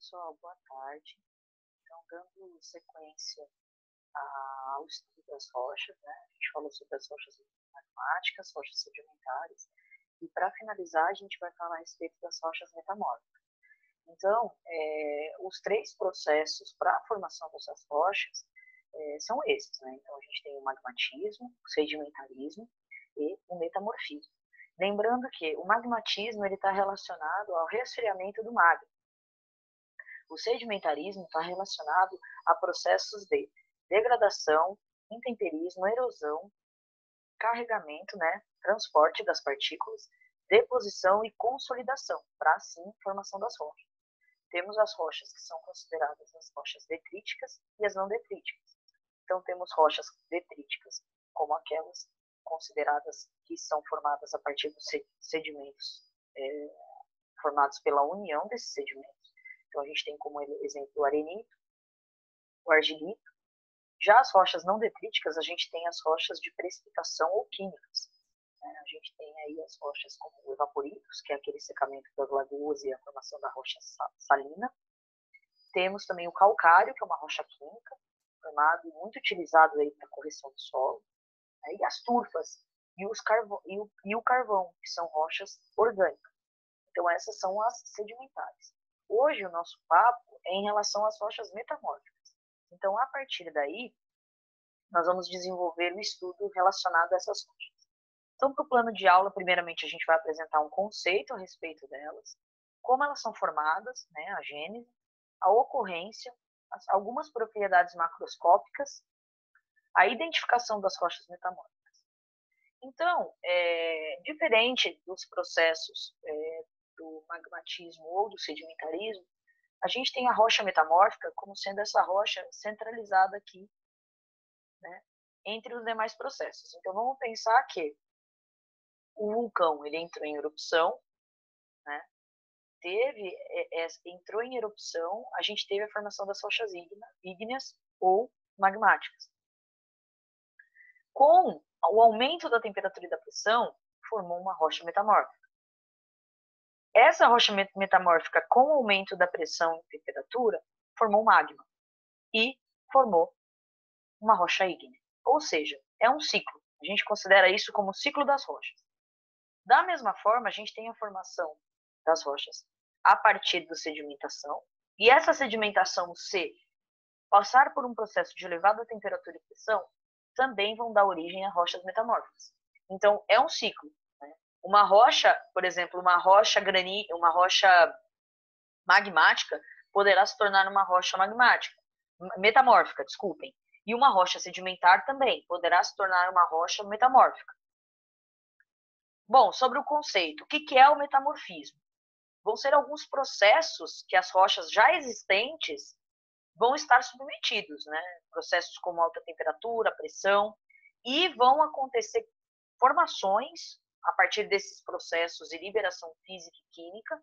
pessoal, boa tarde. Então, dando sequência ao estudo das rochas, né? A gente falou sobre as rochas magmáticas, rochas sedimentares, e para finalizar, a gente vai falar a respeito das rochas metamórficas. Então, os três processos para a formação dessas rochas são esses, né? Então, a gente tem o magmatismo, o sedimentarismo e o metamorfismo. Lembrando que o magmatismo está relacionado ao resfriamento do magma. O sedimentarismo está relacionado a processos de degradação, intemperismo, erosão, carregamento, né, transporte das partículas, deposição e consolidação, para assim formação das rochas. Temos as rochas que são consideradas as rochas detríticas e as não detríticas. Então temos rochas detríticas, como aquelas consideradas que são formadas a partir dos sedimentos formados pela união desses sedimentos. Então, a gente tem como exemplo o arenito, o argilito. Já as rochas não detríticas, a gente tem as rochas de precipitação ou químicas. A gente tem aí as rochas como o evaporitos, que é aquele secamento das lagoas e a formação da rocha salina. Temos também o calcário, que é uma rocha química, formado e muito utilizado aí para correção do solo. E as turfas e o carvão, que são rochas orgânicas. Então, essas são as sedimentares. Hoje, o nosso papo é em relação às rochas metamórficas. Então, a partir daí, nós vamos desenvolver um estudo relacionado a essas rochas. Então, para o plano de aula, primeiramente, a gente vai apresentar um conceito a respeito delas, como elas são formadas, né, a gênese, a ocorrência, algumas propriedades macroscópicas, a identificação das rochas metamórficas. Então, diferente dos processos do magmatismo ou do sedimentarismo, a gente tem a rocha metamórfica como sendo essa rocha centralizada aqui, né, entre os demais processos. Então, vamos pensar que o vulcão ele entrou em erupção, né, entrou em erupção, a gente teve a formação das rochas ígneas ou magmáticas. Com o aumento da temperatura e da pressão, formou uma rocha metamórfica. Essa rocha metamórfica, com o aumento da pressão e temperatura, formou magma e formou uma rocha ígnea. Ou seja, é um ciclo. A gente considera isso como o ciclo das rochas. Da mesma forma, a gente tem a formação das rochas a partir da sedimentação, e essa sedimentação, se passar por um processo de elevada temperatura e pressão, também vão dar origem a rochas metamórficas. Então, é um ciclo. Uma rocha, por exemplo, uma rocha magmática poderá se tornar uma rocha metamórfica, desculpem. E uma rocha sedimentar também poderá se tornar uma rocha metamórfica. Bom, sobre o conceito, o que é o metamorfismo? Vão ser alguns processos que as rochas já existentes vão estar submetidos, né? Processos como alta temperatura, pressão, e vão acontecer formações a partir desses processos de liberação física e química,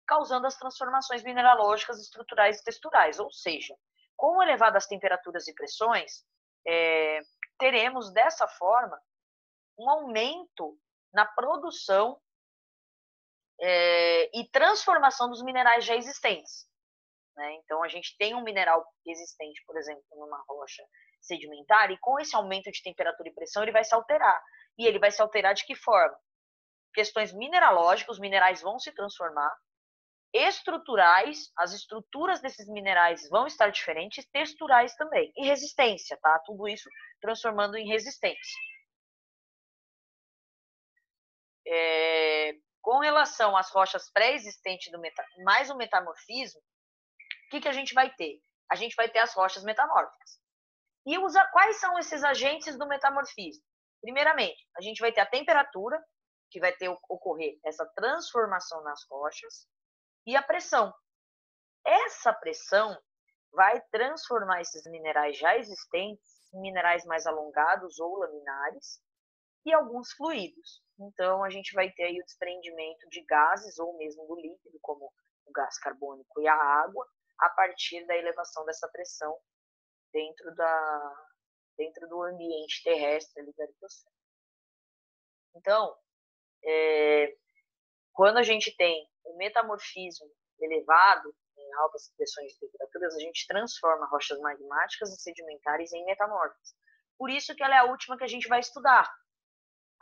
causando as transformações mineralógicas, estruturais e texturais. Ou seja, com elevadas temperaturas e pressões, teremos dessa forma um aumento na produção e transformação dos minerais já existentes. Né? Então, a gente tem um mineral existente, por exemplo, numa rocha sedimentar, e com esse aumento de temperatura e pressão, ele vai se alterar. E ele vai se alterar de que forma? Questões mineralógicas, os minerais vão se transformar, estruturais, as estruturas desses minerais vão estar diferentes, texturais também, e resistência, tá? Tudo isso transformando em resistência. Com relação às rochas pré-existentes mais o metamorfismo, o que a gente vai ter? A gente vai ter as rochas metamórficas. E quais são esses agentes do metamorfismo? Primeiramente, a gente vai ter a temperatura, que vai ocorrer essa transformação nas rochas, e a pressão. Essa pressão vai transformar esses minerais já existentes em minerais mais alongados ou laminares e alguns fluidos. Então, a gente vai ter aí o desprendimento de gases ou mesmo do líquido, como o gás carbônico e a água, a partir da elevação dessa pressão dentro do ambiente terrestre ali da litosfera. Então, quando a gente tem o metamorfismo elevado em altas pressões e temperaturas, a gente transforma rochas magmáticas e sedimentares em metamórficas. Por isso que ela é a última que a gente vai estudar.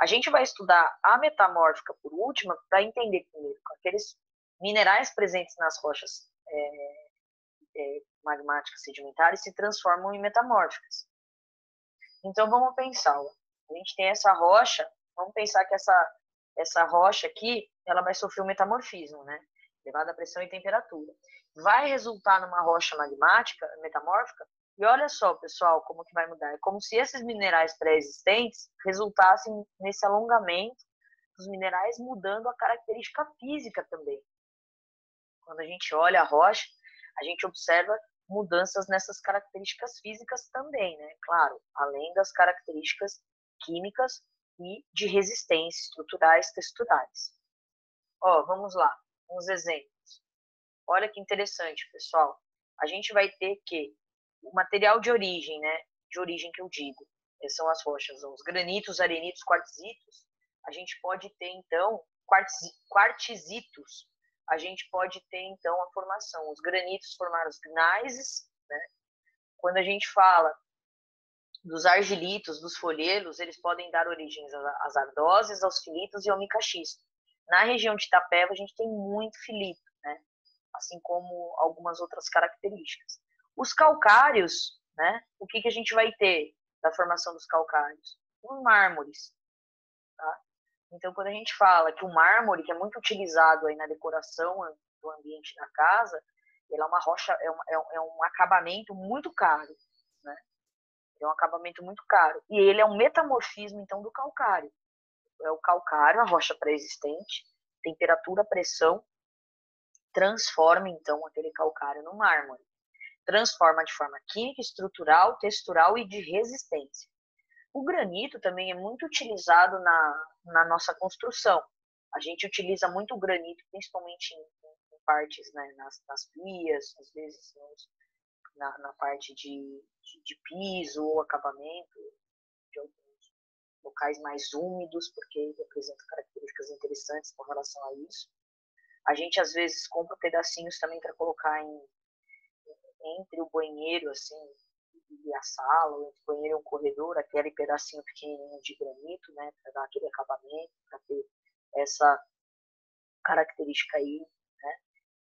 A gente vai estudar a metamórfica por última para entender primeiro aqueles minerais presentes nas rochas magmáticas sedimentares se transformam em metamórficas. Então vamos pensar, ó. A gente tem essa rocha, vamos pensar que essa rocha aqui, ela vai sofrer um metamorfismo, né? Elevada pressão e temperatura. Vai resultar numa rocha magmática, metamórfica, e olha só, pessoal, como que vai mudar. É como se esses minerais pré-existentes resultassem nesse alongamento dos minerais, mudando a característica física também. Quando a gente olha a rocha, a gente observa mudanças nessas características físicas também, né? Claro, além das características químicas e de resistência, estruturais, texturais. Ó, vamos lá, uns exemplos. Olha que interessante, pessoal. A gente vai ter que o material de origem, né? De origem que eu digo, são as rochas, os granitos, arenitos, quartzitos. A gente pode ter, então, quartzitos. A gente pode ter, então, a formação. Os granitos formaram os gneisses, né? Quando a gente fala dos argilitos, dos folhelos, eles podem dar origem às ardósias, aos filitos e ao micaxisto. Na região de Itapeva, a gente tem muito filito, né? Assim como algumas outras características. Os calcários, né? O que a gente vai ter da formação dos calcários? Os mármores, tá? Então, quando a gente fala que o mármore, que é muito utilizado aí na decoração do ambiente da casa, ele é uma rocha, é um acabamento muito caro, né? É um acabamento muito caro. E ele é um metamorfismo, então, do calcário. É o calcário, a rocha pré-existente, temperatura, pressão, transforma, então, aquele calcário no mármore. Transforma de forma química, estrutural, textural e de resistência. O granito também é muito utilizado na nossa construção. A gente utiliza muito o granito, principalmente em partes, né, nas pias, às vezes na parte de piso ou acabamento, de alguns locais mais úmidos, porque ele apresenta características interessantes com relação a isso. A gente, às vezes, compra pedacinhos também para colocar entre o banheiro, assim, e a sala, ou entre o banheiro e um corredor, aquele pedacinho pequenininho de granito, né, para dar aquele acabamento, para ter essa característica aí, né.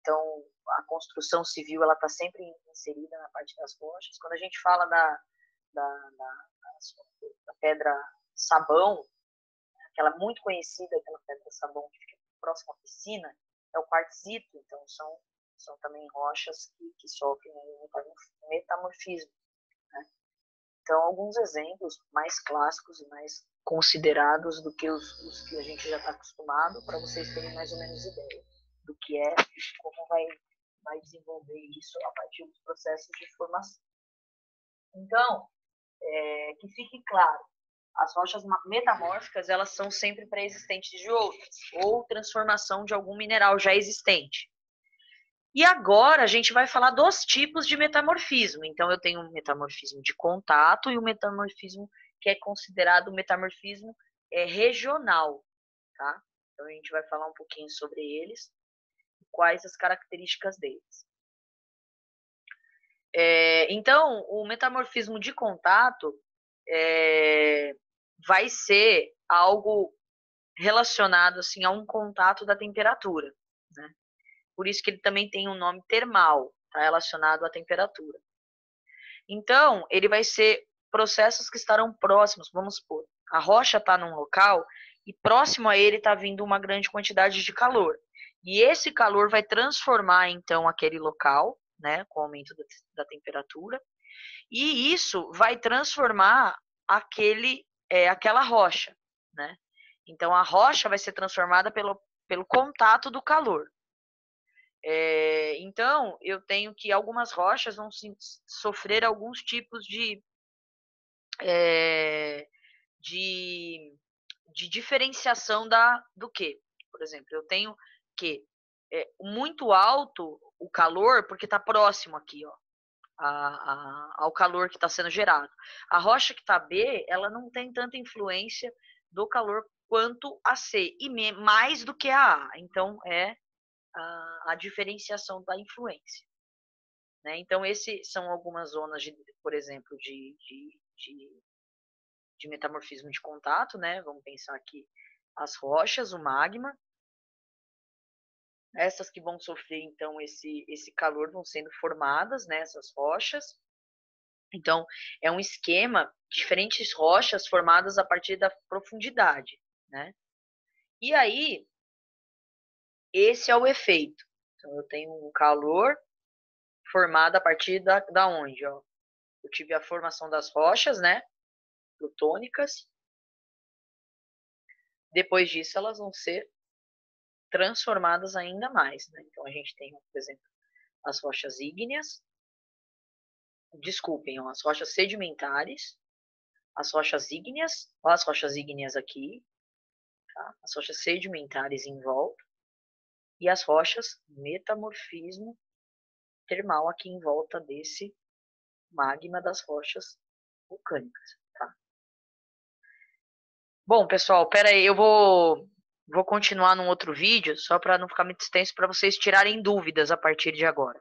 Então, a construção civil, ela está sempre inserida na parte das rochas. Quando a gente fala da pedra sabão, aquela muito conhecida, aquela pedra sabão que fica próxima à piscina, é o quartzito. Então, são também rochas que sofrem um metamorfismo, né? Então, alguns exemplos mais clássicos e mais considerados do que os que a gente já está acostumado, para vocês terem mais ou menos ideia do que é e como vai desenvolver isso a partir dos processos de formação. Então, que fique claro, as rochas metamórficas, elas são sempre pré-existentes de outras, ou transformação de algum mineral já existente. E agora a gente vai falar dos tipos de metamorfismo. Então, eu tenho um metamorfismo de contato e um metamorfismo que é considerado um metamorfismo regional, tá? Então, a gente vai falar um pouquinho sobre eles, quais as características deles. Então, o metamorfismo de contato vai ser algo relacionado assim, a um contato da temperatura, né? Por isso que ele também tem um nome termal, tá, relacionado à temperatura. Então, ele vai ser processos que estarão próximos, vamos supor, a rocha está num local e próximo a ele está vindo uma grande quantidade de calor. E esse calor vai transformar, então, aquele local, né, com o aumento da temperatura, e isso vai transformar aquela rocha, né? Então, a rocha vai ser transformada pelo contato do calor. Então, eu tenho que algumas rochas vão sofrer alguns tipos de diferenciação do quê? Por exemplo, eu tenho que muito alto o calor, porque está próximo aqui, ó, ao calor que está sendo gerado. A rocha que está B, ela não tem tanta influência do calor quanto a C, e mais do que a A. Então, é a diferenciação da influência. né? Então, esses são algumas zonas, por exemplo, de metamorfismo de contato, né? Vamos pensar aqui as rochas, o magma. Essas que vão sofrer, então, esse calor vão sendo formadas, né? Essas rochas. Então, é um esquema, diferentes rochas formadas a partir da profundidade, né? E aí, esse é o efeito. Então, eu tenho um calor formado a partir da onde, ó? Eu tive a formação das rochas, né? Plutônicas. Depois disso, elas vão ser transformadas ainda mais, né? Então, a gente tem, por exemplo, as rochas ígneas, desculpem, ó, as rochas sedimentares, as rochas ígneas, ó, as rochas ígneas aqui, tá? As rochas sedimentares em volta, e as rochas metamorfismo termal aqui em volta desse magma das rochas vulcânicas, tá? Bom, pessoal, pera aí, eu vou continuar num outro vídeo, só para não ficar muito extenso, para vocês tirarem dúvidas a partir de agora.